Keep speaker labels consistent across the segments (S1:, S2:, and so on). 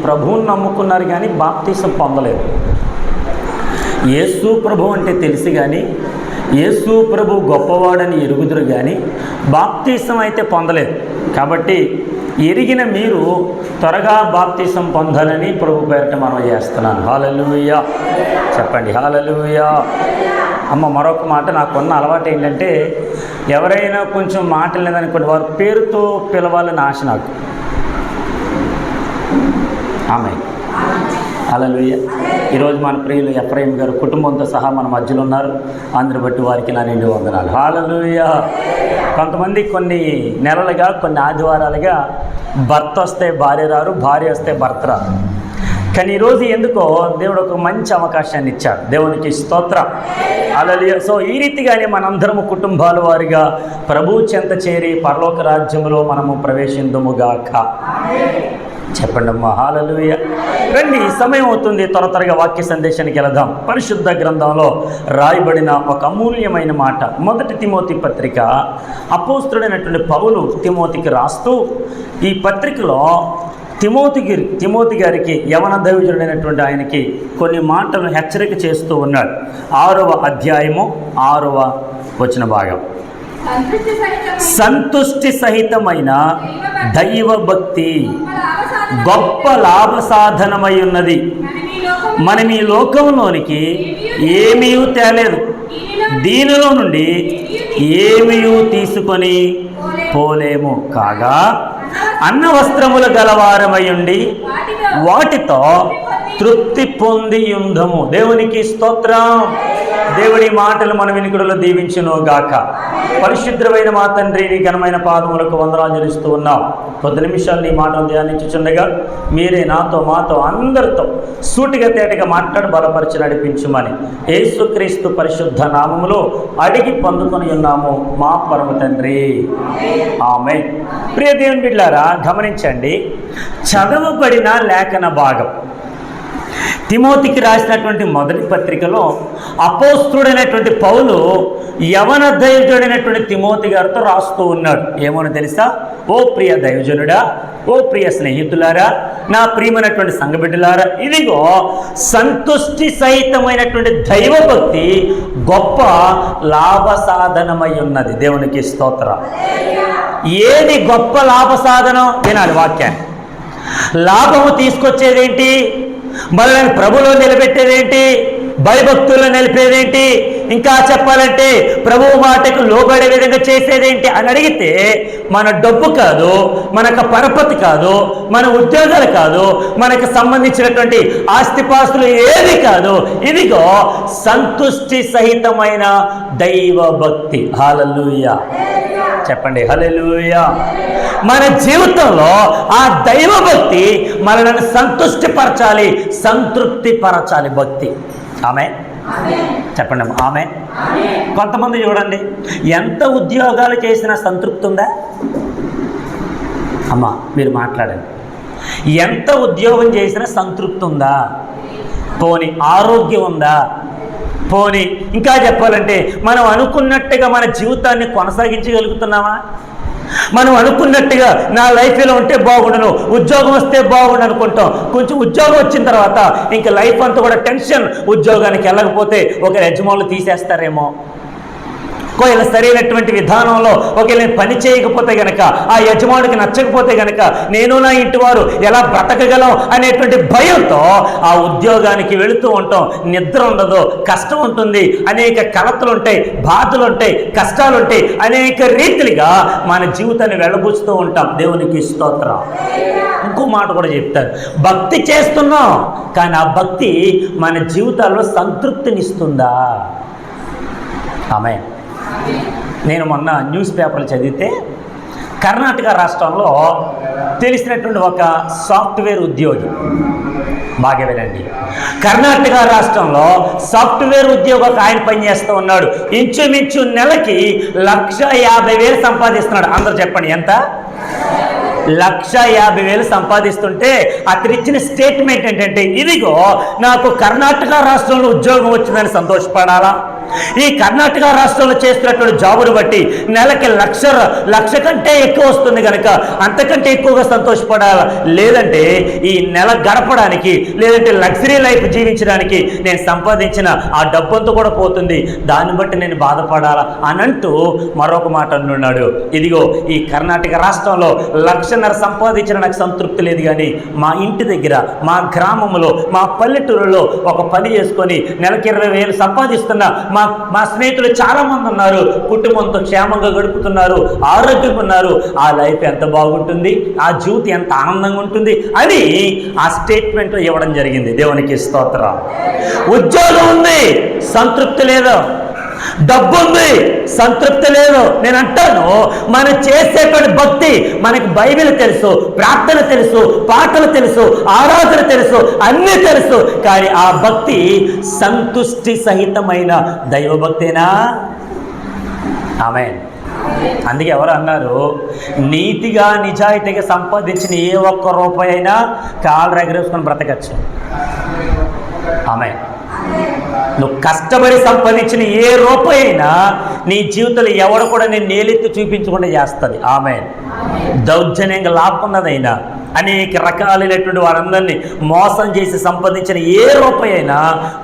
S1: ప్రభువుని నమ్ముకున్నారు కానీ బాప్తీసం పొందలేదు. యేసు ప్రభు అంటే తెలిసి కానీ, యేసు ప్రభు గొప్పవాడని ఎరుగుదురు కానీ బాప్తీసం అయితే పొందలేదు. కాబట్టి ఎరిగిన మీరు త్వరగా బాప్తీసం పొందాలని ప్రభు పేరిట మనం చేస్తున్నాను. హల్లెలూయా చెప్పండి, హల్లెలూయా. అమ్మ, మరొక మాట, నాకున్న అలవాటు ఏంటంటే ఎవరైనా కొంచెం మాట లేదనుకోండి, వారి పేరుతో పిలవాలని ఆశ నాకు. ఆమె హల్లెలూయా. ఈరోజు మన ప్రియులు ఎఫ్రాయిం గారు కుటుంబంతో సహా మన మధ్యలో ఉన్నారు. అందరి బట్టి వారికి నా నిండు వందనాలు. హల్లెలూయా. కొంతమంది కొన్ని నెలలుగా, కొన్ని ఆదివారాలుగా భర్త వస్తే భార్య రారు, భార్య వస్తే భర్త రారు. కానీ ఈరోజు ఎందుకో దేవుడు ఒక మంచి అవకాశాన్ని ఇచ్చాడు. దేవునికి స్తోత్రం. హల్లెలూయా. సో ఈ రీతిగానే మనందరము కుటుంబాల వారిగా ప్రభు చెంత చేరి పరలోక రాజ్యములో మనము ప్రవేశిందుముగాక. చెప్పండి అమ్మా, హల్లెలూయా. రండి, సమయం అవుతుంది, త్వరగా వాక్య సందేశానికి వెళదాం. పరిశుద్ధ గ్రంథంలో రాయబడిన ఒక అమూల్యమైన మాట, 1 తిమోతి పత్రిక. అపోస్తుడైనటువంటి పౌలు తిమోతికి రాస్తూ ఈ పత్రికలో తిమోతి గారికి, యవన దైవజనుడైనటువంటి ఆయనకి కొన్ని మాటలను హెచ్చరిక చేస్తూ ఉన్నాడు. 6వ అధ్యాయము 6వ వచన భాగం. సంతుష్టి సహితమైన దైవ భక్తి గొప్ప లాభ సాధనమై ఉన్నది. మనం ఈ లోకంలోనికి ఏమీ తేలేదు, దీనిలో నుండి ఏమీ తీసుకొని పోలేము. కాగా అన్న వస్త్రములు గలవారమై ఉండి వాటితో తృప్తి పొంది యుంధము. దేవునికి స్తోత్రం. దేవుడి మాటలు మన వినికిడిలో దీవించును గాక. పరిశుద్ధమైన మా తండ్రి, నీ ఘనమైన పాదములకు వందనాలు చెల్లిస్తూ ఉన్నాం. 10 నిమిషాలు నీ మాటలు ధ్యానించుచుండగా మీరే మాతో అందరితో సూటిగా తేటగా మాట్లాడి బలపరిచి నడిపించుమని యేసుక్రీస్తు పరిశుద్ధ నామములో అడిగి పొందుకొని ఉన్నాము మా పరమ తండ్రి, ఆమేన్. ప్రియ దేవుని బిడ్డలారా, గమనించండి, చదవబడిన లేఖన భాగం తిమోతికి రాసినటువంటి మొదటి పత్రికలో అపోస్తుడైనటువంటి పౌలు యవన దైవజనుడైనటువంటి తిమోతి గారితో రాస్తూ ఉన్నాడు. ఏమోనో తెలుసా? ఓ ప్రియ దైవజనుడా, ఓ ప్రియ స్నేహితులారా, నా ప్రియమైనటువంటి సంఘబిడ్డలారా, ఇదిగో సంతుష్టి సహితమైనటువంటి దైవభక్తి గొప్ప లాభ సాధనమై ఉన్నది. దేవునికి స్తోత్రం. ఏది గొప్ప లాభ సాధనం? వినాలి వాక్యాన్ని. లాభము తీసుకొచ్చేదేంటి? మనల్ని ప్రభులో నిలబెట్టేదేంటి? భయభక్తుల్లో నిలిపేదేంటి? ఇంకా చెప్పాలంటే ప్రభువు మాటకు లోబడే విధంగా చేసేదేంటి అని అడిగితే మన డబ్బు కాదు, మనకు పరపతి కాదు, మన ఉద్యోగాలు కాదు, మనకు సంబంధించినటువంటి ఆస్తిపాస్తులు ఏది కాదు. ఇదిగో సంతుష్టి సహితమైన దైవ భక్తి. హల్లెలూయా చెప్పండి, హల్లెలూయా. మన జీవితంలో ఆ దైవ భక్తి మనల్ని సంతృప్తి పరచాలి. భక్తి. ఆమె చెప్పండి, ఆమె. కొంతమంది చూడండి, ఎంత ఉద్యోగాలు చేసినా సంతృప్తి ఉందా? అమ్మా మీరు మాట్లాడండి. ఎంత ఉద్యోగం చేసినా సంతృప్తి ఉందా? పోనీ ఆరోగ్యం ఉందా? పోనీ ఇంకా చెప్పాలంటే మనం అనుకున్నట్టుగా మన జీవితాన్ని కొనసాగించగలుగుతున్నామా? మనం అనుకున్నట్టుగా నా లైఫ్ ఇలా ఉంటే బాగుండును, ఉద్యోగం వస్తే బాగుండు అనుకుంటాం. కొంచెం ఉద్యోగం వచ్చిన తర్వాత ఇంకా లైఫ్ అంతా కూడా టెన్షన్. ఉద్యోగానికి వెళ్ళకపోతే ఒక యజమానులు తీసేస్తారేమో, ఒకవేళ సరైనటువంటి విధానంలో ఒకవేళ పని చేయకపోతే గనక, ఆ యజమానికి నచ్చకపోతే గనక నేను నా ఇంటి వారు ఎలా బ్రతకగలం అనేటువంటి భయంతో ఆ ఉద్యోగానికి వెళుతూ ఉంటాం. నిద్ర ఉండదు, కష్టం ఉంటుంది, అనేక కలతలు ఉంటాయి, బాధలు ఉంటాయి, కష్టాలు ఉంటాయి, అనేక రీతిలుగా మన జీవితాన్ని వెళ్ళబుచ్చుతూ ఉంటాం. దేవునికి స్తోత్రం. ఇంకో మాట కూడా చెప్తారు, భక్తి చేస్తున్నాం కానీ ఆ భక్తి మన జీవితాల్లో సంతృప్తినిస్తుందా? ఆమె. నేను మొన్న న్యూస్ పేపర్లు చదివితే కర్ణాటక రాష్ట్రంలో తెలిసినటువంటి ఒక సాఫ్ట్వేర్ ఉద్యోగి, బాగా వినండి, కర్ణాటక రాష్ట్రంలో సాఫ్ట్వేర్ ఉద్యోగి ఒక ఆయన పనిచేస్తూ ఉన్నాడు. ఇంచుమించు నెలకి 1,50,000 సంపాదిస్తున్నాడు. అందరూ చెప్పండి ఎంత? 1,50,000 సంపాదిస్తుంటే అతను ఇచ్చిన స్టేట్మెంట్ ఏంటంటే, ఇదిగో నాకు కర్ణాటక రాష్ట్రంలో ఉద్యోగం వచ్చిందని సంతోషపడాలా, ఈ కర్ణాటక రాష్ట్రంలో చేస్తున్నటువంటి జాబును బట్టి నెలకి లక్ష కంటే ఎక్కువ వస్తుంది కనుక అంతకంటే ఎక్కువగా సంతోషపడాలి. లేదంటే ఈ నెల గడపడానికి, లేదంటే లగ్జరీ లైఫ్ జీవించడానికి నేను సంపాదించిన ఆ డబ్బంతా కూడా పోతుంది, దాన్ని బట్టి నేను బాధపడాలా అని అంటూ మరొక మాట అంటున్నాడు. ఇదిగో ఈ కర్ణాటక రాష్ట్రంలో 1,00,000 సంపాదించిన నాకు సంతృప్తి లేదు, కానీ మా ఇంటి దగ్గర, మా గ్రామంలో, మా పల్లెటూరులో ఒక పని చేసుకొని నెలకి 20,000 సంపాదిస్తున్న మా స్నేహితులు చాలా మంది ఉన్నారు. కుటుంబంతో క్షేమంగా గడుపుతున్నారు, ఆరోగ్యంగా ఉన్నారు. ఆ లైఫ్ ఎంత బాగుంటుంది, ఆ జీవితం ఎంత ఆనందంగా ఉంటుంది అని ఆ స్టేట్మెంట్ ఇవ్వడం జరిగింది. దేవునికి స్తోత్రం. ఉద్యోగం ఉంది, సంతృప్తి లేదు. డబ్బు ఉంది, సంతృప్తి లేదు. నేను అంటాను, మనం చేసేటువంటి భక్తి, మనకి బైబిల్ తెలుసు, ప్రార్థన తెలుసు, పాటలు తెలుసు, ఆరాధన తెలుసు, అన్నీ తెలుసు, కానీ ఆ భక్తి సంతుష్టి సహితమైన దైవభక్తేనా? ఆమేన్. అందుకే ఎవరు అన్నారు, నీతిగా నిజాయితీగా సంపాదించిన ఏ ఒక్క రూపాయి అయినా కాళ్ళు ఎగరేసుకొని బ్రతకచ్చు. ఆమేన్. నువ్వు కష్టపడి సంపాదించిన ఏ రూపాయి అయినా నీ జీవితంలో ఎవడు కూడా నేను నేలెత్తి చూపించకుండా చేస్తుంది. ఆమేన్. దౌర్జన్యంగా లాక్కున్నదైనా, అనేక రకాలైనటువంటి వారందరినీ మోసం చేసి సంపాదించిన ఏ రూపాయి అయినా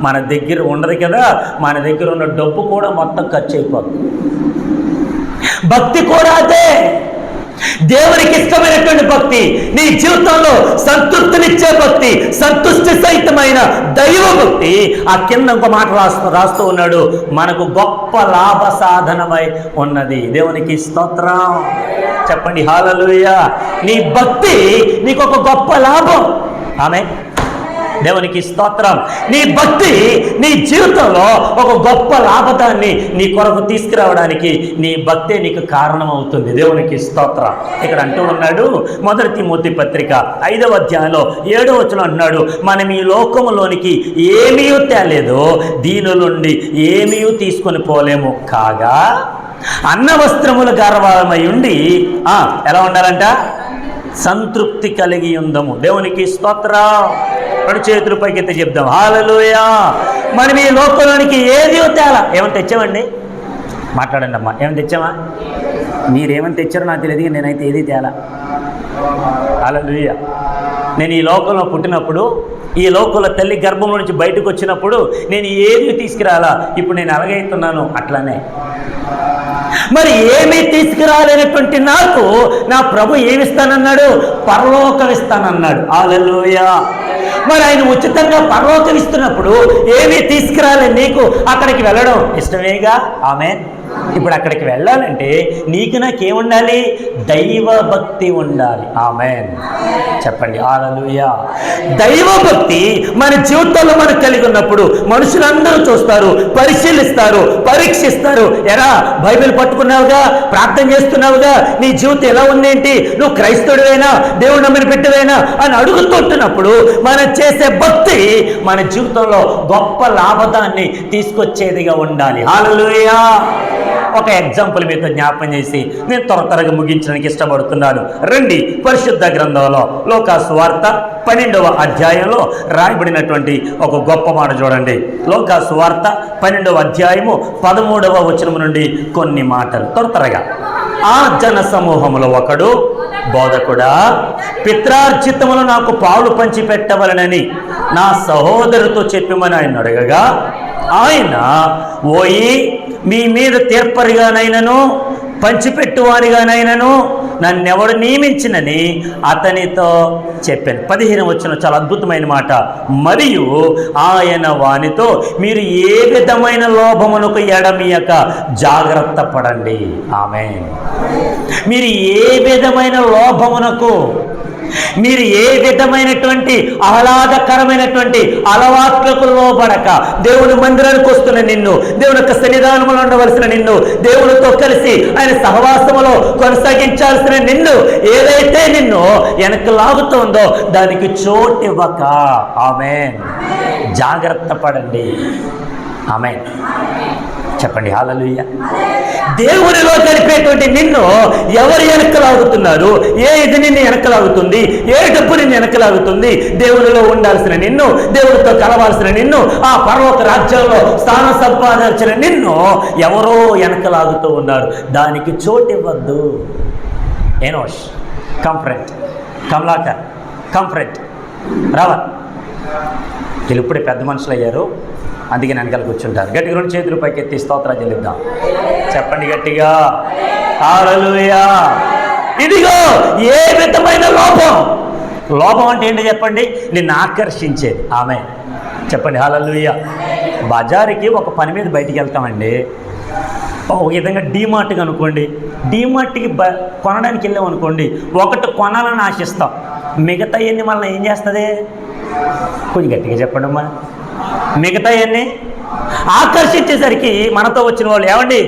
S1: మన దగ్గర ఉండదు కదా, మన దగ్గర ఉన్న డబ్బు కూడా మొత్తం ఖర్చు అయిపోతుంది. భక్తి కూడా అదే. దేవునికి ఇష్టమైనటువంటి భక్తి, నీ జీవితంలో సంతృప్తినిచ్చే భక్తి, సంతుష్టి సహితమైన దైవ భక్తి. ఆ కింద ఇంకో మాట రాస్తూ ఉన్నాడు, మనకు గొప్ప లాభ సాధనమై ఉన్నది. దేవునికి స్తోత్రం. చెప్పండి హల్లెలూయా. నీ భక్తి నీకు ఒక గొప్ప లాభం. ఆమేన్. దేవునికి స్తోత్రం. నీ భక్తి నీ జీవితంలో ఒక గొప్ప లాభాన్ని నీ కొరకు తీసుకురావడానికి నీ భక్తే నీకు కారణమవుతుంది. దేవునికి స్తోత్రం. ఇక్కడ అంటూ ఉన్నాడు, 1 తిమోతి పత్రిక 5వ అధ్యాయంలో 7వ వచనం అంటున్నాడు, మనం ఈ లోకములోనికి ఏమీ తేలేదు, దీని నుండి ఏమీ తీసుకొని పోలేము, కాగా అన్న వస్త్రముల గర్వమై ఉండి ఎలా ఉండాలంట? సంతృప్తి కలిగి ఉందము. దేవునికి స్తోత్రం. 2 చేతుల పైకి ఎత్తి చెప్దాం హల్లెలూయా. మనం ఈ లోకంలోనికి ఏది తేలా. ఏమని తెచ్చామండి? మాట్లాడండి అమ్మా. ఏమని తెచ్చామా? మీరేమని తెచ్చారో నాకు తెలియదు, నేనైతే ఏది తేలా. హల్లెలూయా. నేను ఈ లోకంలో పుట్టినప్పుడు, ఈ లోకంలో తల్లి గర్భంలో నుంచి బయటకు వచ్చినప్పుడు నేను ఏది తీసుకురాలా. ఇప్పుడు నేను ఎలాగైతున్నాను అట్లానే. మరి ఏమీ తీసుకురాలేనటువంటి నాకు నా ప్రభు ఏమిస్తానన్నాడు? పరలోకం ఇస్తానన్నాడు. హల్లెలూయా. మరి ఆయన ఉచితంగా పరలోకం ఇస్తున్నప్పుడు ఏమీ తీసుకురాలే నీకు అక్కడికి వెళ్ళడం ఇష్టమేగా. ఆమేన్. ఇప్పుడు అక్కడికి వెళ్ళాలంటే నీకు నాకేముండాలి? దైవ భక్తి ఉండాలి. ఆమేన్. చెప్పండి హల్లెలూయా. దైవ భక్తి మన జీవితంలో మనకు కలిగి ఉన్నప్పుడు మనుషులందరూ చూస్తారు, పరిశీలిస్తారు, పరీక్షిస్తారు. ఎరా బైబిల్ పట్టుకున్నావుగా, ప్రార్థన చేస్తున్నావుగా, నీ జీవితం ఎలా ఉందేంటి, నువ్వు క్రైస్తవుడివేనా, దేవుడు నమ్మిన బిడ్డవేనా అని అడుగుతుంటున్నప్పుడు మనం చేసే భక్తి మన జీవితంలో గొప్ప లాభాన్ని తీసుకొచ్చేదిగా ఉండాలి. హల్లెలూయా. ఒక ఎగ్జాంపుల్ మీతో జ్ఞాపకం చేసి నేను త్వరగా ముగించడానికి ఇష్టపడుతున్నాను. రండి, పరిశుద్ధ గ్రంథంలో లోకాసు వార్త 12వ అధ్యాయంలో రాయబడినటువంటి ఒక గొప్ప మాట చూడండి. లోకాసు వార్త 12వ అధ్యాయము 13వ వచనం నుండి కొన్ని మాటలు త్వరగా. ఆ జన సమూహములో ఒకడు, బోధకుడా, పిత్రార్జితములు నాకు పాలు పంచి పెట్టవలనని నా సహోదరుతో చెప్పమని ఆయన అడగగా, ఆయన ఓయి మీ మీద తీర్పరిగానైనను పంచిపెట్టువారిగానైనను నన్నెవడు నియమించినని అతనితో చెప్పాను. 15వ వచనం చాలా అద్భుతమైన మాట. మరియు ఆయన వానితో, మీరు ఏ విధమైన లోభమునకు ఎడమియక జాగ్రత్త పడండి. ఆమేన్. మీరు ఏ విధమైన లోభమునకు, మీరు ఏ విధమైనటువంటి ఆహ్లాదకరమైనటువంటి అలవాట్లకు లోబడక, దేవుని మందిరానికి వస్తున్న నిన్ను, దేవుని యొక్క సన్నిధానంలో ఉండవలసిన నిన్ను, దేవునితో కలిసి ఆయన సహవాసములో కొనసాగించాల్సిన నిన్ను, ఏదైతే నిన్ను వెనక్కి లాగుతుందో దానికి చోటివ్వక. ఆమేన్. జాగ్రత్త పడండి. ఆమేన్. చెప్పండి హల్లెలూయా. దేవునిలో గడిపేటువంటి నిన్ను ఎవరు వెనకలాగుతున్నారు? ఏ ఇది నిన్ను వెనకలాగుతుంది? ఏ డబ్బు నిన్ను వెనకలాగుతుంది? దేవునిలో ఉండాల్సిన నిన్ను, దేవుడితో కలవాల్సిన నిన్ను, ఆ పరలోక రాజ్యంలో స్థానం సంపాదించిన నిన్ను ఎవరో వెనకలాగుతూ ఉన్నారు. దానికి చోటు ఇవ్వద్దు. ఎనోష్ కంఫ్రెంట్, కమలాకర్ కంఫ్రెంట్, రావా వీళ్ళు ఇప్పుడే పెద్ద మనుషులు అయ్యారు, అందుకే వెనకాల కూర్చుంటారు. గట్టిగా రెండు చేతులు పైకి ఎత్తి స్తోత్రాలు చెల్లిద్దాం. చెప్పండి గట్టిగా హల్లెలూయా. ఇదిగో ఏ విధమైన లోపం అంటే ఏంటో చెప్పండి? నిన్ను ఆకర్షించేది. ఆమె చెప్పండి హల్లెలూయా. బజారుకి ఒక పని మీద బయటికి వెళ్తామండి. ఒక విధంగా డీమార్ట్కి అనుకోండి, డీమార్ట్కి కొనడానికి వెళ్ళాం అనుకోండి, ఒకటి కొనాలని ఆశిస్తాం, మిగతా ఎన్ని మనల్ని ఏం చేస్తుంది? కొంచెం గట్టిగా చెప్పండి అమ్మా. మిగతా ఎన్ని ఆకర్షించేసరికి మనతో వచ్చిన వాళ్ళు, ఏమండి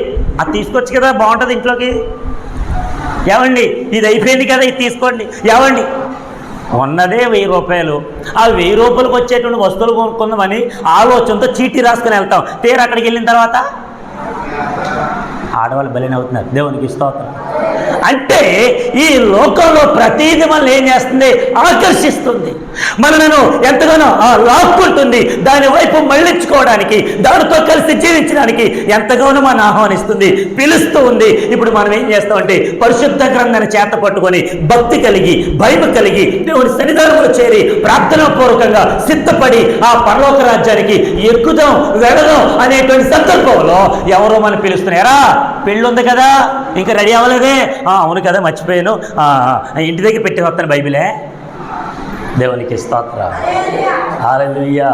S1: అది తీసుకొచ్చు కదా బాగుంటుంది ఇంట్లోకి, ఏమండి ఇది అయిపోయింది కదా ఇది తీసుకోండి, ఏమండి ఉన్నదే 1000 రూపాయలు, ఆ 1000 రూపాయలకు వచ్చేటువంటి వస్తువులు కొనుక్కుందామని ఆలోచనతో చీటీ రాసుకుని వెళ్తాం. తీరా అక్కడికి వెళ్ళిన తర్వాత ఆడవాళ్ళు బలినవుతున్నారు. దేవునికి స్తోత్రం. అంటే ఈ లోకంలో ప్రతీది మనల్ని ఏం చేస్తుంది? ఆకర్షిస్తుంది, మనలను ఎంతగానో లాక్కుంటుంది, దాని వైపు మళ్ళించుకోవడానికి, దానితో కలిసి జీవించడానికి ఎంతగానో మనం ఆహ్వానిస్తుంది, పిలుస్తూ ఉంది. ఇప్పుడు మనం ఏం చేస్తామంటే పరిశుద్ధ గ్రంథాన్ని చేత పట్టుకొని భక్తి కలిగి, భయం కలిగి, దేవుని సన్నిధానంలో చేరి ప్రార్థనాపూర్వకంగా సిద్ధపడి ఆ పరలోక రాజ్యానికి ఎక్కుదాం వెళదాం అనేటువంటి సందర్భంలో ఎవరో మనం పిలుస్తున్నారా? పెళ్ళి ఉంది కదా, ఇంకా రెడీ అవ్వలేదే, అవును కదా మర్చిపోయాను, ఇంటి దగ్గర పెట్టి వస్తాను బైబిలే. దేవునికి స్తోత్రం హల్లెలూయా.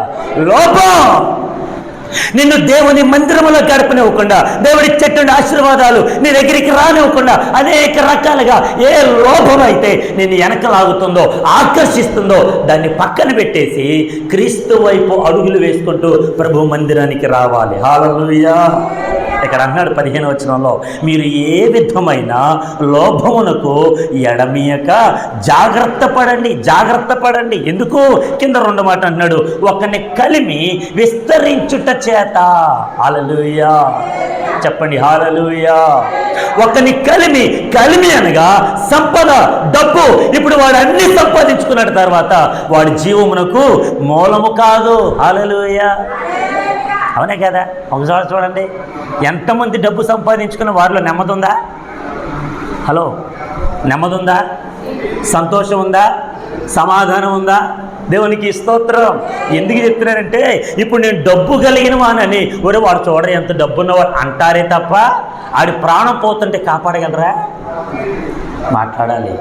S1: లోపం నిన్ను దేవుని మందిరంలో గడపనివ్వకుండా, దేవుడి చెట్టు ఆశీర్వాదాలు నీ దగ్గరికి రానివ్వకుండా, అనేక రకాలుగా ఏ లోపం అయితే నిన్ను వెనకలాగుతుందో, ఆకర్షిస్తుందో దాన్ని పక్కన పెట్టేసి క్రీస్తు వైపు అడుగులు వేసుకుంటూ ప్రభు మందిరానికి రావాలి. హల్లెలూయా. ఇక్కడ అన్నాడు 15వ వచనంలో, మీరు ఏ విధమైన లోభమునకు ఎడమియక జాగ్రత్త పడండి. ఎందుకు? కింద 2 మాట అన్నాడు, ఒకని కలిమి విస్తరించుట చేత. హల్లెలూయా. చెప్పండి హల్లెలూయా. ఒకని కలిమి అనగా సంపద, డబ్బు. ఇప్పుడు వాడు అన్ని సంపాదించుకున్న తర్వాత వాడి జీవమునకు మూలము కాదు. హల్లెలూయా. అవునే కదా? ఒకసారి చూడండి, ఎంతమంది డబ్బు సంపాదించుకున్న వారిలో నెమ్మది ఉందా? హలో, నెమ్మది ఉందా? సంతోషం ఉందా? సమాధానం ఉందా? దేవునికి స్తోత్రం. ఎందుకు చెప్తున్నారంటే ఇప్పుడు నేను డబ్బు కలిగిన వానని ఒరే వాడు చూడరు ఎంత డబ్బు ఉన్నవాడు అంటారే తప్ప ఆడి ప్రాణం పోతుంటే కాపాడగలరా? మాట్లాడాలి.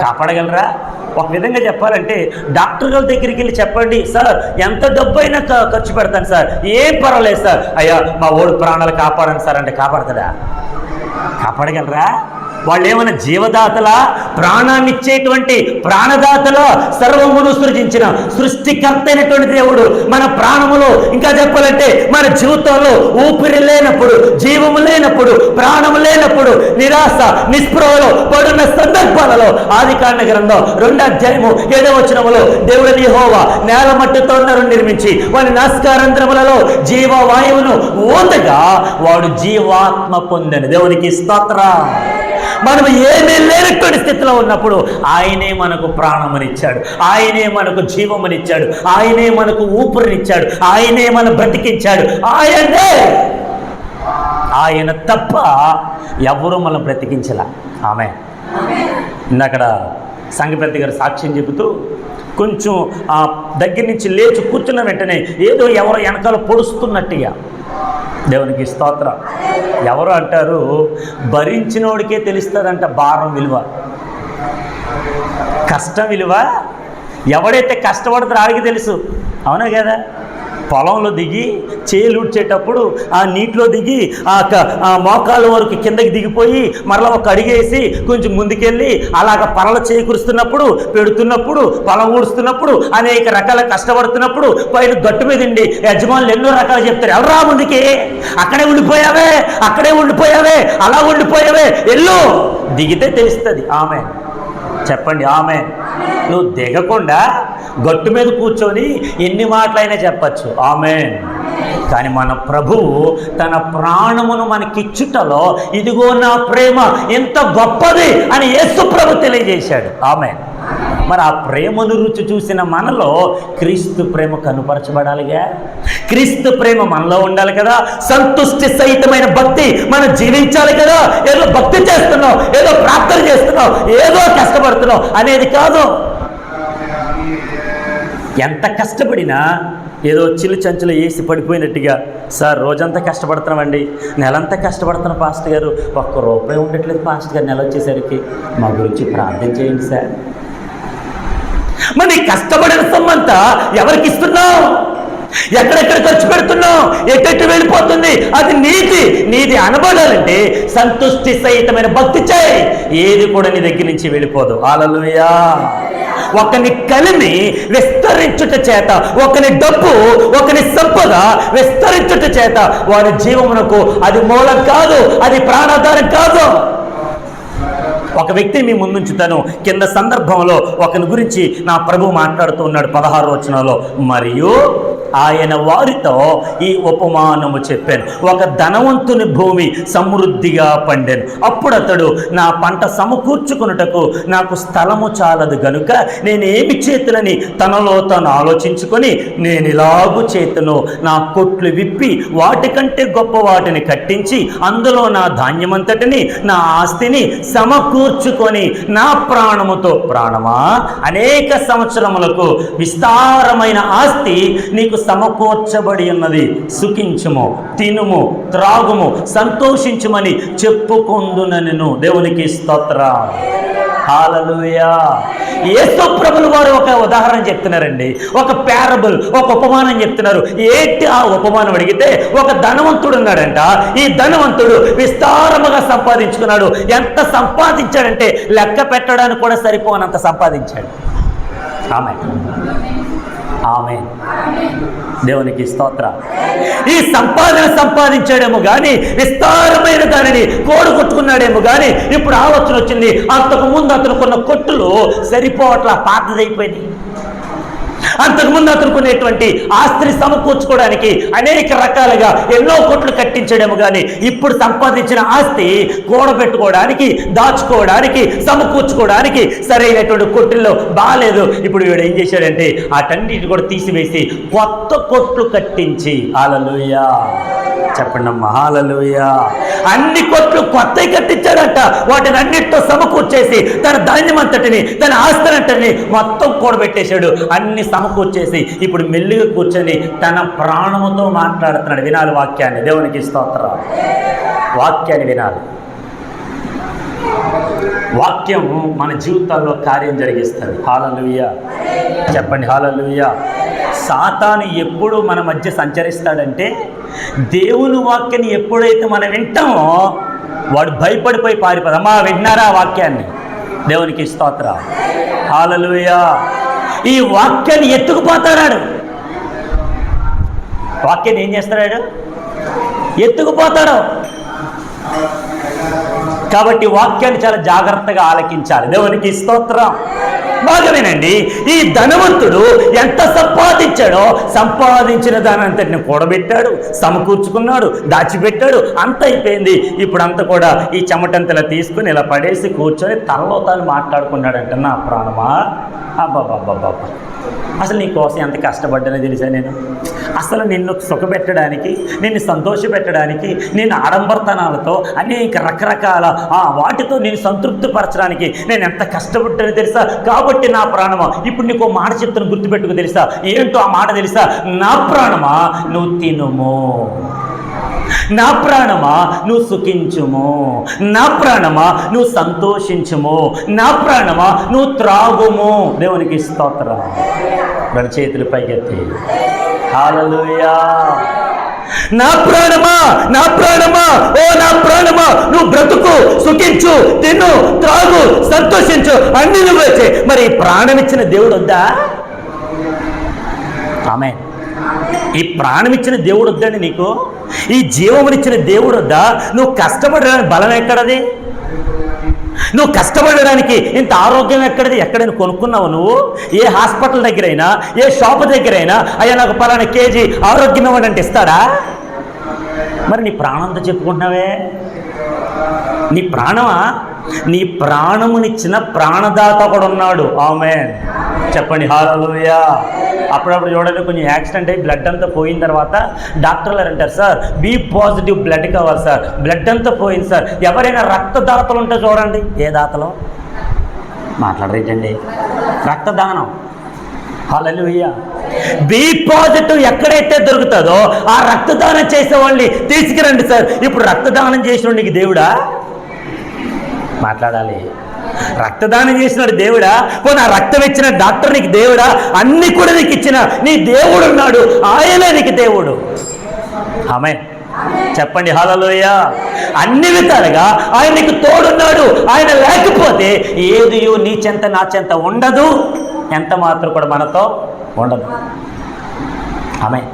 S1: కాపాడగలరా? ఒక విధంగా చెప్పాలంటే డాక్టర్ గారి దగ్గరికి వెళ్ళి చెప్పండి, సార్ ఎంత డబ్బు అయినా ఖర్చు పెడతాను సార్, ఏం పర్వాలేదు సార్, అయ్యా మా ఓడి ప్రాణాలు కాపాడండి సార్ అంటే కాపాడుతుందా? కాపాడగలరా? వాళ్ళు ఏమైనా జీవదాతలా, ప్రాణాన్ని ఇచ్చేటువంటి ప్రాణదాతలో, సర్వమును సృజించిన సృష్టికర్త అయినటువంటి దేవుడు మన ప్రాణములో, ఇంకా చెప్పాలంటే మన జీవితంలో ఊపిరి లేనప్పుడు, జీవము లేనప్పుడు, ప్రాణము లేనప్పుడు, నిరాశ నిస్పృహలో పడున్న సందర్భాలలో ఆదికాండ గ్రంథం 2వ అధ్యాయము 7వ వచనములో దేవుడు యెహోవా నేల మట్టితో నిర్మించి వాని నాసికారంధ్రములలో జీవవాయువును ఊదగా వాడు జీవాత్మ పొందెను. దేవునికి స్తోత్రం. మనం ఏమీ లేనటువంటి స్థితిలో ఉన్నప్పుడు ఆయనే మనకు ప్రాణమునిచ్చాడు, ఆయనే మనకు జీవమునిచ్చాడు, ఆయనే మనకు ఊపిరినిచ్చాడు, ఆయనే మనం బ్రతికించాడు. ఆయన తప్ప ఎవరు మనం బ్రతికించలా. ఆమె ఇందాక సంఘ పెద్ద గారు సాక్ష్యం చెబుతూ కొంచెం దగ్గర నుంచి లేచి కూర్చున్న వెంటనే ఏదో ఎవరో వెనకాల పొడుస్తున్నట్టుగా. దేవునికి స్తోత్రం. ఎవరు అంటారు, భరించినోడికే తెలుస్తుందంట భారం విలువ, కష్టం విలువ. ఎవడైతే కష్టపడతారో ఆడికి తెలుసు. అవునా కదా? పొలంలో దిగి చేలుడ్చేటప్పుడు ఆ నీటిలో దిగి ఆ మోకాళ్ళ వరకు కిందకి దిగిపోయి మరలా ఒక అడిగేసి కొంచెం ముందుకెళ్ళి అలాగ పరల చేకూరుస్తున్నప్పుడు, పెడుతున్నప్పుడు, పొలం ఊడుస్తున్నప్పుడు, అనేక రకాల కష్టపడుతున్నప్పుడు పైన గట్టు మీద ఉండి యజమానులు ఎన్నో రకాలు చెప్తారు, ఎవరా ముందుకి, అక్కడే ఉండిపోయావే, అలా ఉండిపోయావే, ఎల్లు దిగితే తెలుస్తుంది. ఆమె చెప్పండి ఆమె. నువ్వు దిగకుండా గట్టు మీద కూర్చొని ఎన్ని మాటలైనా చెప్పచ్చు. ఆమెన్. కానీ మన ప్రభువు తన ప్రాణమును మనకిచ్చుటలో ఇదిగో నా ప్రేమ ఎంత గొప్పది అని యేసు ప్రభు తెలియజేశాడు. ఆమేన్. మరి ఆ ప్రేమను రుచి చూసిన మనలో క్రీస్తు ప్రేమ కనుపరచబడాలిగా. క్రీస్తు ప్రేమ మనలో ఉండాలి కదా. సంతుష్టి సహితమైన భక్తి మనం జీవించాలి కదా. ఏదో భక్తి చేస్తున్నాం, ఏదో ప్రార్థన చేస్తున్నాం, ఏదో కష్టపడుతున్నాం అనేది కాదు. ఎంత కష్టపడినా ఏదో చిల్లు చంచులు వేసి పడిపోయినట్టుగా, సార్ రోజంతా కష్టపడుతున్నామండి, నెలంతా కష్టపడుతున్న పాస్టర్ గారు, ₹1 ఉండట్లేదు పాస్టర్ గారు నెల వచ్చేసరికి, మా గురించి ప్రార్థన చేయండి సార్. మరి కష్టపడిన సొమ్మంతా ఎవరికి ఇస్తున్నావు? ఎక్కడెక్కడ ఖర్చు పెడుతున్నావు? ఎట్టెట్టు వెళ్ళిపోతుంది? అది నీది అనబడాలంటే సంతుష్టి సహితమైన భక్తి చేయి. ఏది కూడా నీ దగ్గర నుంచి వెళ్ళిపోదు. హల్లెలూయా. ఒకని కలిమి విస్తరించుట చేత, ఒకని డబ్బు, ఒకని సంపద విస్తరించుట చేత వారి జీవమునకు అది మూలం కాదు, అది ప్రాణాధారం కాదు. ఒక వ్యక్తిని మీ ముందుంచుతాను. కింద సందర్భంలో ఒకని గురించి నా ప్రభు మాట్లాడుతూ ఉన్నాడు 16వ వచనంలో. మరియు ఆయన వారితో ఈ ఉపమానము చెప్పాను. ఒక ధనవంతుని భూమి సమృద్ధిగా పండాను. అప్పుడు అతడు, నా పంట సమకూర్చుకున్నటకు నాకు స్థలము చాలదు గనుక నేనేమి చేతులని తనలో తాను ఆలోచించుకొని, నేను ఇలాగు చేతును, నా కొట్లు విప్పి వాటికంటే గొప్ప వాటిని కట్టించి అందులో నా ధాన్యమంతటిని, నా ఆస్తిని సమకూర్చుకొని నా ప్రాణముతో, ప్రాణమా, అనేక సంవత్సరములకు విస్తారమైన ఆస్తి నీకు సమకూర్చబడి ఉన్నది, సుఖించుము, తినుము, త్రాగుము, సంతోషించుమని చెప్పుకొందునెను. దేవునికి స్తోత్రం. హల్లెలూయా. యేసు ప్రభులు వారు ఒక ఉదాహరణ చెప్తున్నారండి. ఒక ప్యారబుల్, ఒక ఉపమానం చెప్తున్నారు. ఏంటి ఆ ఉపమానం అడిగితే, ఒక ధనవంతుడు ఉన్నాడంట. ఈ ధనవంతుడు విస్తారముగా సంపాదించుకున్నాడు. ఎంత సంపాదించాడంటే లెక్క పెట్టడానికి కూడా సరిపోనంత సంపాదించాడు. ఆమేన్. ఆమేన్. దేవునికి స్తోత్రం. ఈ సంపాదించాడేమో కానీ విస్తారమైన దానిని కూడగొట్టుకున్నాడేమో కానీ ఇప్పుడు ఆలోచన వచ్చింది, అంతకుముందు అతనుకున్న కొట్టులు సరిపోవట్లా, పాతదైపోయింది. అంతకుముందు అతనుకునేటువంటి ఆస్తిని సమకూర్చుకోవడానికి అనేక రకాలుగా ఎన్నో కొట్లు కట్టించడము కానీ ఇప్పుడు సంపాదించిన ఆస్తి కూడబెట్టుకోవడానికి, దాచుకోవడానికి, సమకూర్చుకోవడానికి సరైనటువంటి కొట్టుల్లో బాగాలేదు. ఇప్పుడు వీడు ఏం చేశాడంటే వాటన్నిటిని కూడా తీసివేసి కొత్త కొట్లు కట్టించి, హల్లెలూయా చెప్పండి అమ్మా, హల్లెలూయా, అన్ని కొట్లు కొత్తవి కట్టించాడంట. వాటిని అన్నిటితో సమకూర్చేసి తన ధాన్యం అంతటిని, తన ఆస్తులంతటిని మొత్తం కూడబెట్టేశాడు. అన్ని సమకూర్చేసి ఇప్పుడు మెల్లిగా కూర్చొని తన ప్రాణముతో మాట్లాడుతున్నాడు. వినాలి వాక్యాన్ని. దేవునికి స్తోత్రం. వాక్యాన్ని వినాలి. వాక్యం మన జీవితాల్లో కార్యం జరిగిస్తుంది. హల్లెలూయా చెప్పండి, హల్లెలూయా. సాతాను ఎప్పుడు మన మధ్య సంచరిస్తాడంటే, దేవుని వాక్యాన్ని ఎప్పుడైతే మనం వింటామో వాడు భయపడిపోయి పారిపోదు. అమ్మా విన్నారా వాక్యాన్ని? దేవునికి స్తోత్రం. హల్లెలూయా. ఈ వాక్యాన్ని ఎత్తుకుపోతాడు. వాక్యాన్ని ఏం చేస్తాడు? ఎత్తుకుపోతాడు. కాబట్టి వాక్యాన్ని చాలా జాగ్రత్తగా ఆలకించాలి. దేవునికి స్తోత్రం. బాగా వినండి. ఈ ధనవంతుడు ఎంత సంపాదించాడో, సంపాదించిన దానంతటిని కూడబెట్టాడు, సమకూర్చుకున్నాడు, దాచిపెట్టాడు, అంత అయిపోయింది. ఇప్పుడు అంతా కూడా ఈ చెమటంతలా తీసుకుని ఇలా పడేసి కూర్చొని తనలో తాను మాట్లాడుకున్నాడంట, నా ప్రాణమా, అబ్బాబ్బాబ్బా, అసలు నీ కోసం ఎంత కష్టపడ్డానో తెలుసా నేను? అసలు నిన్ను సుఖపెట్టడానికి, నిన్ను సంతోషపెట్టడానికి, నేను ఆడంబరతనాలతో అనేక రకరకాల వాటితో నేను సంతృప్తిపరచడానికి నేను ఎంత కష్టపడ్డానో తెలుసా? కాబట్టి నా ప్రాణమా, ఇప్పుడు నీకు మాట చెప్తాను, గుర్తుపెట్టుకు తెలుసా? ఏంటో ఆ మాట తెలుసా? నా ప్రాణమా నువ్వు తినుము, నా ప్రాణమా నువ్వు సుఖించుము, నా ప్రాణమా నువ్వు సంతోషించుము, నా ప్రాణమా నువ్వు త్రాగుము. దేవునికి స్తోత్రం. మన చేతులు పైకెత్తి హల్లెలూయా. నా ప్రాణమా, నా ప్రాణమా, ఓ నా ప్రాణమా, నువ్వు బ్రతుకు, సుఖించు, తిను, త్రాగు, సంతోషించు, అన్ని నువ్వు వచ్చే. మరి ప్రాణం ఇచ్చిన దేవుడు వద్దా? ఆమేన్. ఈ ప్రాణం ఇచ్చిన దేవుడు వద్దండి నీకు? ఈ జీవమునిచ్చిన దేవుడు వద్దా? నువ్వు కష్టపడడానికి బలం ఎక్కడది? నువ్వు కష్టపడడానికి ఇంత ఆరోగ్యం ఎక్కడిది? ఎక్కడైనా కొనుక్కున్నావు నువ్వు? ఏ హాస్పిటల్ దగ్గరైనా, ఏ షాపు దగ్గరైనా అయ్యా నాకు పలానా కేజీ ఆరోగ్యం ఇవ్వండి అంటే ఇస్తాడా? మరి నీ ప్రాణంతో చెప్పుకుంటున్నావే. నీ ప్రాణమా? నీ ప్రాణమునిచ్చిన ప్రాణదాత కూడా ఉన్నాడు. ఆమేన్ చెప్పండి హల్లెలూయా. అప్పుడప్పుడు చూడండి, కొంచెం యాక్సిడెంట్ అయ్యి బ్లడ్ అంతా పోయిన తర్వాత డాక్టర్లు అంటారు, సార్ బి పాజిటివ్ బ్లడ్ కావాలి సార్, బ్లడ్ అంతా పోయింది సార్. ఎవరైనా రక్తదాతలు ఉంటే చూడండి. ఏ దాతలో మాట్లాడరేటండి? రక్తదానం. హల్లెలూయా. బి పాజిటివ్ ఎక్కడైతే దొరుకుతుందో ఆ రక్తదానం చేసేవాళ్ళని తీసుకురండి సార్. ఇప్పుడు రక్తదానం చేసిన నీకు దేవుడా? మాట్లాడాలి. రక్తదానం చేసినాడు దేవుడా? పోనీ ఆ రక్తం ఇచ్చిన డాక్టర్ నీకు దేవుడా? అన్ని కూడా నీకు ఇచ్చిన నీ దేవుడు ఉన్నాడు, ఆయనే నీకు దేవుడు. ఆమేన్ చెప్పండి హల్లెలూయా. అన్ని విధాలుగా ఆయన నీకు తోడున్నాడు. ఆయన లేకపోతే ఏదియో నీ చెంత నా చెంత ఉండదు, ఎంత మాత్రం కూడా మనతో ఉండదు. ఆమేన్.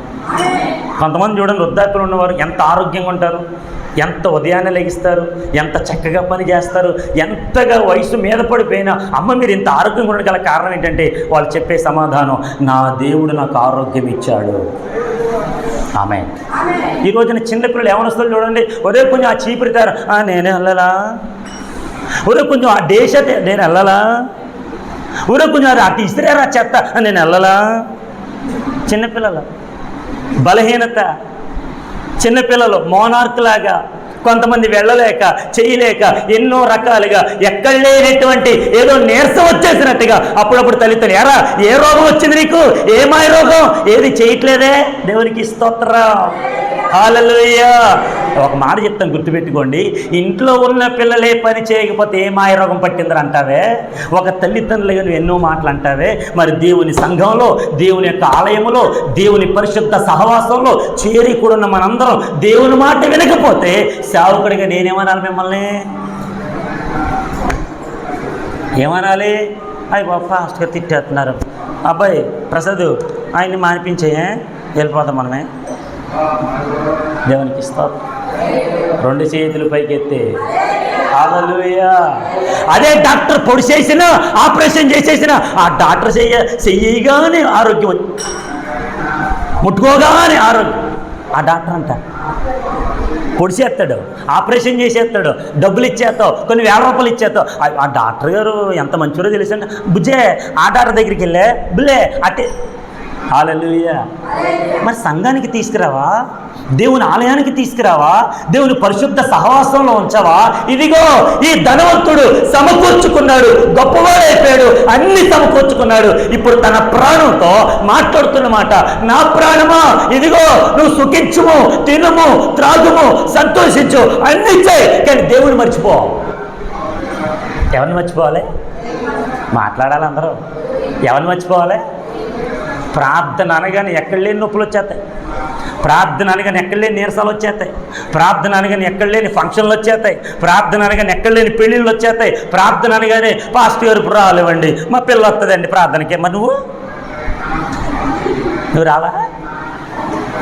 S1: కొంతమంది చూడండి, వృద్ధాప్యులు ఉన్నవారు ఎంత ఆరోగ్యంగా ఉంటారు, ఎంత ఉదయాన్నే లెగిస్తారు, ఎంత చక్కగా పని చేస్తారు, ఎంతగా వయసు మీద పడిపోయినా అమ్మ మీరు ఇంత ఆరోగ్యంగా ఉండగల కారణం ఏంటంటే వాళ్ళు చెప్పే సమాధానం, నా దేవుడు నాకు ఆరోగ్యం ఇచ్చాడు. ఆమేన్. ఈ రోజున చిన్నపిల్లలు ఏమనొస్తారు చూడండి, ఉదయం కొంచెం ఆ చీపురుతారు, నేనే వెళ్ళాలా, ఉదయం కొంచెం ఆ దేశ నేను వెళ్ళాలా, ఉదయం కొంచెం అటు ఇసిరేరా చెత్త నేను వెళ్ళాలా. చిన్నపిల్లలు బలహీనత, చిన్నపిల్లలు మోనార్క్ లాగా కొంతమంది వెళ్ళలేక చేయలేక ఎన్నో రకాలుగా ఎక్కడ లేనటువంటి ఏదో నీరసం వచ్చేసినట్టుగా అప్పుడప్పుడు తల్లిదండ్రులు, ఎరా ఏ రోగం వచ్చింది నీకు, ఏమాయ రోగం, ఏది చేయట్లేదే, దేవునికి స్తోత్రం హల్లెలూయా. ఒక మాట చెప్తాను గుర్తుపెట్టుకోండి, ఇంట్లో ఉన్న పిల్లలే పని చేయకపోతే ఏ మాయ రోగం పట్టిందని అంటావే, ఒక తల్లిదండ్రులుగా నువ్వు ఎన్నో మాటలు అంటావే, మరి దేవుని సంఘంలో, దేవుని యొక్క ఆలయంలో, దేవుని పరిశుద్ధ సహవాసంలో చేరి కూడా ఉన్న మనందరం దేవుని మాట వినకపోతే సేవకుడిగా నేనేమనాలి మిమ్మల్ని? ఏమనాలి? అయ్యి బాబా ఫాస్ట్గా తిట్టేస్తున్నారు, అబ్బాయి ప్రసాద్ ఆయన్ని మానిపించే వెళ్ళిపోతాం మనమే. దేవునికి స్తోత్రం. రెండు చేతులు పైకెత్తే హల్లెలూయా. అదే డాక్టర్ పొడి చేసిన ఆపరేషన్ చేసేసిన ఆ డాక్టర్ చెయ్యగానే ఆరోగ్యం, ముట్టుకోగానే ఆరోగ్యం. ఆ డాక్టర్ అంట పొడి చేస్తాడు, ఆపరేషన్ చేసేస్తాడు, డబ్బులు ఇచ్చేస్తావు, కొన్ని వేల రూపాయలు ఇచ్చేస్తావు. ఆ డాక్టర్ గారు ఎంత మంచిదో తెలుసండి, బుజ్జే ఆ డాక్టర్ దగ్గరికి వెళ్ళే బుల్లే అట్టే. హల్లెలూయా. మరి సంఘానికి తీసుకురావా, దేవుని ఆలయానికి తీసుకురావా, దేవుని పరిశుద్ధ సహవాసంలో ఉంచావా? ఇదిగో ఈ ధనవంతుడు సమకూర్చుకున్నాడు, గొప్పవాడైపోయాడు, అన్ని సమకూర్చుకున్నాడు. ఇప్పుడు తన ప్రాణంతో మాట్లాడుతున్న మాట, నా ప్రాణమా ఇదిగో నువ్వు సుఖించుము, తినుము, త్రాగుము, సంతోషించు, అన్ని చేయి. కానీ దేవుని మర్చిపో. ఎవరిని మర్చిపోవాలి? మాట్లాడాలి అందరూ. ఎవరిని మర్చిపోవాలి? ప్రార్థన అనగానే ఎక్కడ లేని నొప్పులు వచ్చేస్తాయి, ప్రార్థన అనగానే ఎక్కడ లేని నీరసాలు వచ్చేస్తాయి, ప్రార్థన అనగానే ఎక్కడ లేని ఫంక్షన్లు వచ్చేస్తాయి, ప్రార్థన అనగానే ఎక్కడ లేని పెళ్ళిళ్ళు వచ్చేస్తాయి, ప్రార్థన అనగానే పాస్టర్ గారు ఇప్పుడు రాలేవండి, మా పిల్ల వస్తుందండి ప్రార్థనకి. మరి నువ్వు రావా?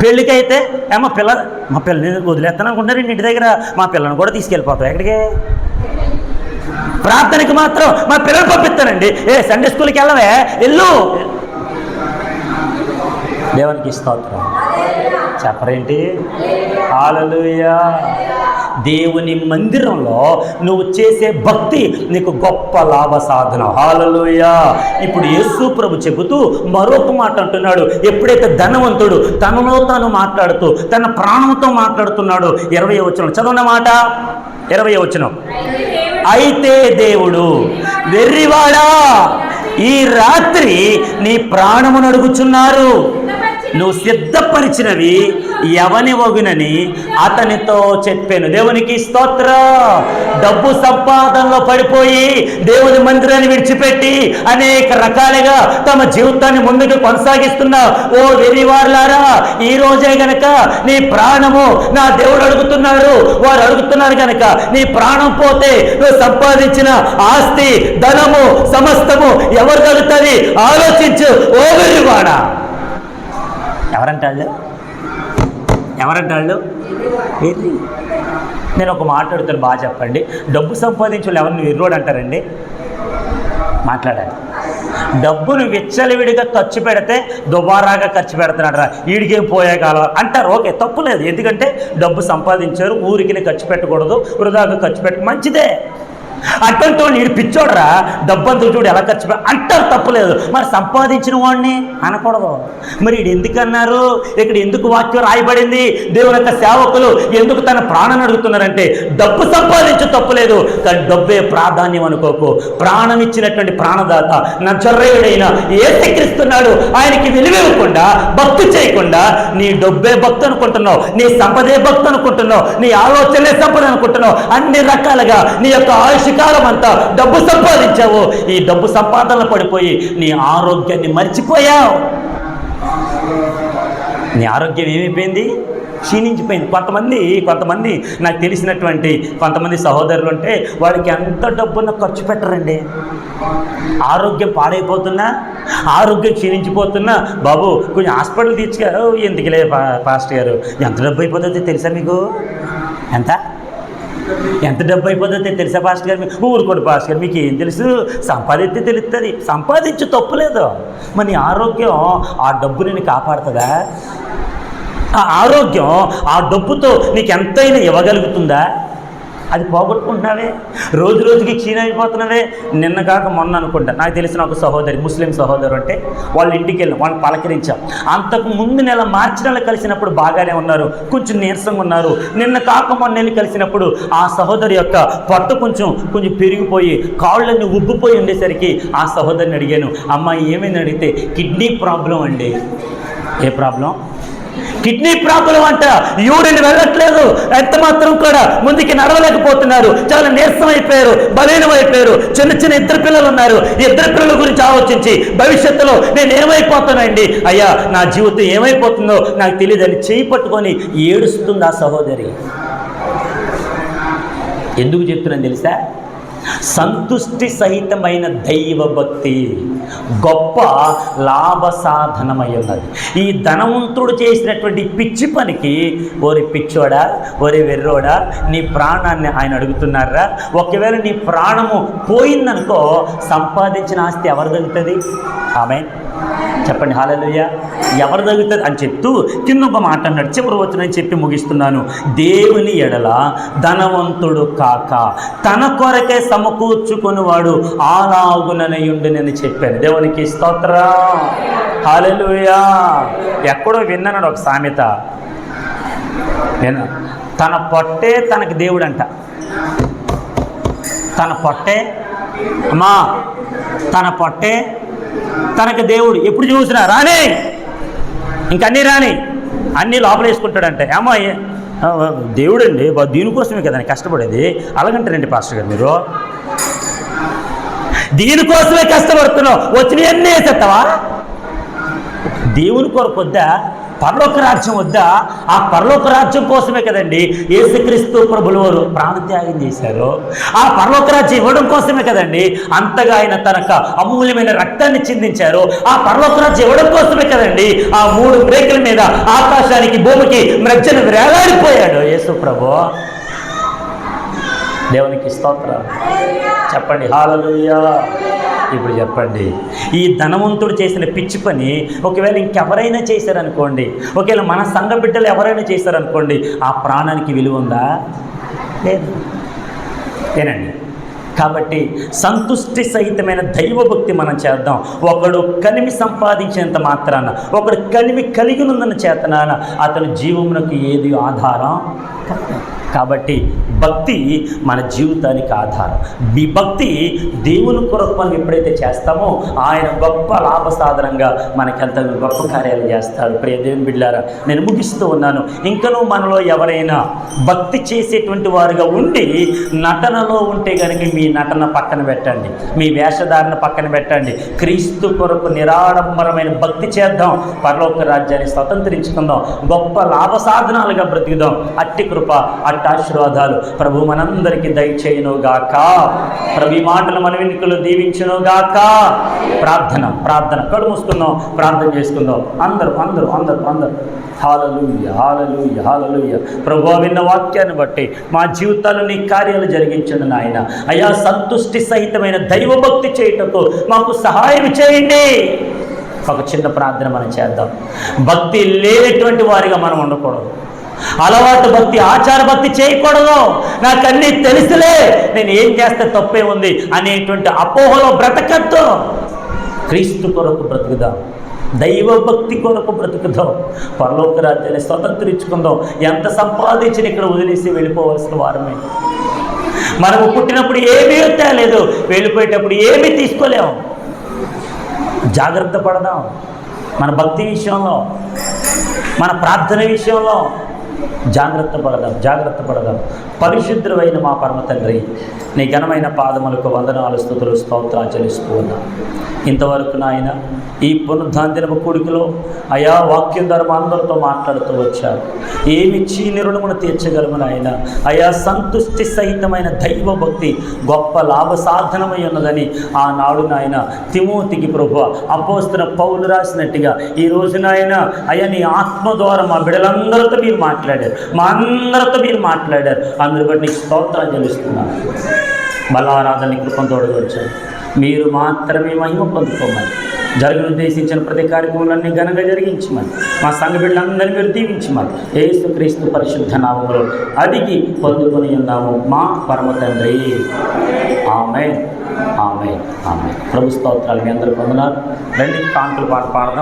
S1: పెళ్ళికైతే మా పిల్లని వదిలేస్తాను అనుకుంటున్నారు ఇంటి దగ్గర, మా పిల్లని కూడా తీసుకెళ్ళిపోతావు ఎక్కడికి? ప్రార్థనకి మాత్రం మా పిల్లలు పంపిస్తానండి, సండే స్కూల్కి వెళ్ళవే, వెళ్ళు. దేవునికి స్తోత్రం. చెప్పరేంటి? హల్లెలూయా. దేవుని మందిరంలో నువ్వు చేసే భక్తి నీకు గొప్ప లాభ సాధన. హల్లెలూయా. ఇప్పుడు యేసు ప్రభు చెబుతూ మరొక మాట అంటున్నాడు. ఎప్పుడైతే ధనవంతుడు తనలో తాను మాట్లాడుతూ తన ప్రాణంతో మాట్లాడుతున్నాడు, 20వ వచనం చదవన మాట, 20వ వచనం, అయితే దేవుడు వెర్రివాడా ఈ రాత్రి నీ ప్రాణమును అడుగుచున్నారు, నువ్వు సిద్ధపరిచినవి ఎవని వగునని అతనితో చెప్పాను. దేవునికి స్తోత్రం. డబ్బు సంపాదనలో పడిపోయి దేవుని మందిరాన్ని విడిచిపెట్టి అనేక రకాలుగా తమ జీవితాన్ని ముందుకు కొనసాగిస్తున్న ఓ వెర్రివారులారా, ఈ రోజే గనక నీ ప్రాణము నా దేవుడు అడుగుతున్నాడు, వారు అడుగుతున్నారు గనక నీ ప్రాణం పోతే నువ్వు సంపాదించిన ఆస్తి, ధనము, సమస్తము ఎవరు తగ్గుతుంది? ఆలోచించు ఓ వెర్రివాడా. ఎవరంటాడు? ఎవరంటే వాళ్ళు వెర్రి. నేను ఒక మాట అడుగుతాను, బాగా చెప్పండి. డబ్బు సంపాదించే వాళ్ళు ఎవరిని వెర్రోడు అంటారండి? మాట్లాడాలి. డబ్బును విచ్చలవిడిగా ఖర్చు పెడితే దుబారాగా ఖర్చు పెడుతున్నాడు రా, వీడికేం పోయే కాలం అంటారు. ఓకే, తప్పు లేదు. ఎందుకంటే డబ్బు సంపాదించారు, ఊరికి ఖర్చు పెట్టకూడదు, వృధాగా ఖర్చు పెట్ట మంచిదే. అట్టంతో వీడు పిచ్చోడరా, డబ్బంతా చూడు ఎలా ఖర్చు అంటారు, తప్పులేదు. మరి సంపాదించిన వాడిని అనకూడదు. మరి వీడు ఎందుకన్నారు? ఇక్కడ ఎందుకు వాక్యం రాయబడింది? దేవుని యొక్క సేవకులు ఎందుకు తన ప్రాణాన్ని అడుగుతున్నారంటే, డబ్బు సంపాదించు తప్పులేదు, కానీ డబ్బే ప్రాధాన్యం అనుకోకు. ప్రాణం ఇచ్చినటువంటి ప్రాణదాత నజరేయుడైన యేసుక్రీస్తున్నాడు. ఆయనకి విలువివ్వకుండా, భక్తి చేయకుండా నీ డబ్బే భక్తి అనుకుంటున్నావు, నీ సంపదే భక్తి అనుకుంటున్నావు, నీ ఆలోచనే సంపద అనుకుంటున్నావు. అన్ని రకాలుగా నీ యొక్క ఆయుష్ కాలం అంతా డబ్బు సంపాదించావు. ఈ డబ్బు సంపాదనలో పడిపోయి నీ ఆరోగ్యాన్ని మర్చిపోయావు. నీ ఆరోగ్యం ఏమైపోయింది? క్షీణించిపోయింది. కొంతమంది నాకు తెలిసినటువంటి కొంతమంది సహోదరులు ఉంటే వాళ్ళకి ఎంత డబ్బున్న ఖర్చు పెట్టరండి. ఆరోగ్యం పాడైపోతున్నా, ఆరోగ్యం క్షీణించిపోతున్నా, బాబు కొంచెం హాస్పిటల్ తీసుకెళ్ళు, ఎందుకులే పాస్టర్ గారు, ఎంత డబ్బు అయిపోతుందో తెలుసా మీకు? ఎంత డబ్బు అయిపోతుందో తెలుసా పాస్టర్ గారు? ఊరుకోండి పాస్టర్ గారు, మీకు ఏం తెలుసు? సంపాదిస్తే తెలుస్తుంది. సంపాదించు తప్పులేదు. మరి ఆరోగ్యం ఆ డబ్బు నేను కాపాడుతుందా? ఆ ఆరోగ్యం ఆ డబ్బుతో నీకు ఎంతైనా ఇవ్వగలుగుతుందా? అది పోగొట్టుకుంటున్నావే, రోజు రోజుకి క్షీణమైపోతున్నావే. నిన్న కాక మొన్న అనుకుంటా, నాకు తెలిసిన ఒక సహోదరి, ముస్లిం సహోదరు అంటే, వాళ్ళ ఇంటికి వెళ్ళాం, వాళ్ళని పలకరించాం. అంతకు ముందు మార్చి నెల కలిసినప్పుడు బాగానే ఉన్నారు, కొంచెం నీరసంగా ఉన్నారు. నిన్న కాక మొన్న వెళ్ళి కలిసినప్పుడు ఆ సహోదరి యొక్క పొట్ట కొంచెం పెరిగిపోయి కాళ్ళన్నీ ఉబ్బిపోయి ఉండేసరికి ఆ సహోదరిని అడిగాను, అమ్మాయి ఏమైంది అడిగితే, కిడ్నీ ప్రాబ్లం అండి. ఏ ప్రాబ్లం? కిడ్నీ ప్రాబ్లం అంట. యూరిన్ వెళ్ళట్లేదు, ఎంత మాత్రం కూడా ముందుకి నడవలేకపోతున్నారు, చాలా నీరసం అయిపోయారు, బలహీనం అయిపోయారు. చిన్న ఇద్దరు పిల్లలు ఉన్నారు. ఇద్దరు పిల్లల గురించి ఆలోచించి భవిష్యత్తులో నేను ఏమైపోతానండి, అయ్యా నా జీవితం ఏమైపోతుందో నాకు తెలియదని చేయి పట్టుకొని ఏడుస్తుంది ఆ సహోదరి. ఎందుకు చెప్తున్నాను తెలుసా? సంతుష్టి సహితమైన దైవ భక్తి గొప్ప లాభ సాధనమై ఉన్నది. ఈ ధనవంతుడు చేసినటువంటి పిచ్చి పనికి, ఓరి పిచ్చోడా, ఓరి వెర్రోడా, నీ ప్రాణాన్ని ఆయన అడుగుతున్నారా? ఒకవేళ నీ ప్రాణము పోయిందనుకో, సంపాదించిన ఆస్తి ఎవరు తగ్గుతుంది? ఆమేన్ చెప్పండి, హల్లెలూయా. ఎవరు తగ్గుతుంది అని చెప్తూ కింద ఒక మాట అన్నాడు, చివరి వచనం చెప్పి ముగిస్తున్నాను. దేవుని ఎడల ధనవంతుడు కాక తన కొరకే సమకూర్చుకునివాడు అలాగుననయుండు నేను చెప్పాను. దేవునికి స్తోత్రం, హల్లెలూయా. ఎక్కడో విన్నాడు ఒక సామెత, తన పొట్టే తనకి దేవుడంట. తన పొట్టే అమ్మా, తన పొట్టే తనకి దేవుడు. ఎప్పుడు చూసినా రాని, ఇంకన్నీ రాని, అన్నీ లోపల వేసుకుంటాడంటే. ఏమో దేవుడు అండి, దీనికోసమే కదా కష్టపడేది. అలాగంటారండి పాస్టర్ గారు, మీరు దీనికోసమే కష్టపడుతున్నావు, వచ్చినవన్నీ వేసేస్తావా? దేవుని కొరకు వద్దా? పరలోక రాజ్యం వద్దా? ఆ పరలోక రాజ్యం కోసమే కదండి యేసుక్రీస్తు ప్రభుల వారు ప్రాణత్యాగం చేశారు. ఆ పరలోక రాజ్యం ఇవ్వడం కోసమే కదండి అంతగా ఆయన తనకు అమూల్యమైన రక్తాన్ని చిందించారు. ఆ పరలోక రాజ్యం ఇవ్వడం కోసమే కదండి ఆ 3 బ్రేకుల మీద ఆకాశానికి భూమికి మధ్యన వేలాడిపోయాడు యేసు ప్రభు. దేవునికి స్తోత్రం చెప్పండి, హల్లెలూయా. ఇప్పుడు చెప్పండి, ఈ ధనవంతుడు చేసిన పిచ్చి పని ఒకవేళ ఇంకెవరైనా చేశారనుకోండి, ఒకవేళ మన సంఘ బిడ్డలు ఎవరైనా చేశారనుకోండి, ఆ ప్రాణానికి విలువ ఉందా? లేదు. ఏనండి, కాబట్టి సంతుష్టి సహితమైన దైవభక్తి మనం చేద్దాం. ఒకడు కలిమి సంపాదించినంత మాత్రాన, ఒకడు కలిమి కలిగి ఉన్నందున చేతనాన అతని జీవమునకు ఏది ఆధారం? కాబట్టి భక్తి మన జీవితానికి ఆధారం. ఈ భక్తి దేవుని కొరకు మనం ఎప్పుడైతే చేస్తామో ఆయన గొప్ప లాభ సాధనంగా మనకెంత గొప్ప కార్యాలు చేస్తాడు. ప్రియ దేవుని బిడ్డలారా, నేను ముగిస్తూ ఉన్నాను. ఇంకనూ మనలో ఎవరైనా భక్తి చేసేటువంటి వారుగా ఉండి నటనలో ఉంటే కనుక మీ నటన పక్కన పెట్టండి, మీ వేషధారణ పక్కన పెట్టండి. క్రీస్తు కొరకు నిరాడంబరమైన భక్తి చేద్దాం, పరలోక రాజ్యాన్ని స్వతంత్రించుకుందాం, గొప్ప లాభ సాధనాలుగా బ్రతుకుదాం. అట్టి కృప అలాంటి ఆశీర్వాదాలు ప్రభు మనందరికీ దయచేయునుగాక. ప్రభు ఈ మాటలు మన వెనుకలు దీవించునుగాక. ప్రార్థన కళ్ళు మూసుకుందాం, ప్రార్థన చేసుకుందాం. అందరూ హల్లెలూయా హల్లెలూయా హల్లెలూయా. ప్రభువా, విన్న వాక్యాన్ని బట్టి మా జీవితాల్లో నీ కార్యాలు జరిగించండి నాయన. అయ్యా, సంతుష్టి సహితమైన దైవభక్తి చేయుటకు మాకు సహాయం చేయండి. ఒక చిన్న ప్రార్థన మనం చేద్దాం. భక్తి లేనటువంటి వారిగా మనం ఉండకూడదు. అలవాటు భక్తి, ఆచార భక్తి చేయకూడదు. నాకు అన్నీ తెలుసులే, నేను ఏం చేస్తే తప్పే ఉంది అనేటువంటి అపోహలో బ్రతకద్దు. క్రీస్తు కొరకు బ్రతుకుదాం, దైవభక్తి కొరకు బ్రతుకుదాం, పరలోక రాజ్యాన్ని స్వతంత్రించుకుందాం. ఎంత సంపాదించిన ఇక్కడ వదిలేసి వెళ్ళిపోవలసిన వారమే. మనము పుట్టినప్పుడు ఏమీ తేలేదు, వెళ్ళిపోయేటప్పుడు ఏమీ తీసుకోలేము. జాగ్రత్త పడదాం. మన భక్తి విషయంలో, మన ప్రార్థన విషయంలో జాగ్రత్త పడదాం. పరిశుద్ధుడైన మా పరమ తండ్రి, నీ ఘనమైన పాదములకు వందనాలు, స్తుతులు, స్తోత్రాలు చెల్లిస్తూ ఉన్నాం. ఇంతవరకు నాయన ఈ పునరుద్ధాన దినపు కూడికలో అయా వాక్యం ద్వారా అందరితో మాట్లాడుతూ వచ్చారు. ఏమిచ్చి నీ రుణమును తీర్చగలము నాయన. అయా, సంతుష్టి సహితమైన దైవభక్తి గొప్ప లాభ సాధనమై ఉన్నదని ఆనాడు నాయన తిమోతికి ప్రభువా అపోస్తలుడైన పౌలు రాసినట్టుగా ఈ రోజు నాయన అయ్యా నీ ఆత్మ ద్వారా మా బిడ్డలందరితో మీరు మాట్లాడారు, మా అందరితో మీరు మాట్లాడారు. అందరి బట్టి నీకు స్తోత్రాలు చెల్లిస్తున్నాను. బలారాధన కృపను తోడగొచ్చారు. మీరు మాత్రమే మహిమ పొందుకోమని, జరగను ఉద్దేశించిన ప్రతి కార్యక్రమాలన్నీ ఘనంగా జరిగించమని, మా సంఘ బిడ్డలందరినీ మీరు దీవించమని యేసుక్రీస్తు పరిశుద్ధ నామములో అడిగి పొందుకొని ఉన్నాము మా పరమ తండ్రి. ఆమేన్. ప్రభు స్తోత్రాలు మీ అందరూ పొందినారు. రండి, కాంతులు పాట పాడదాం.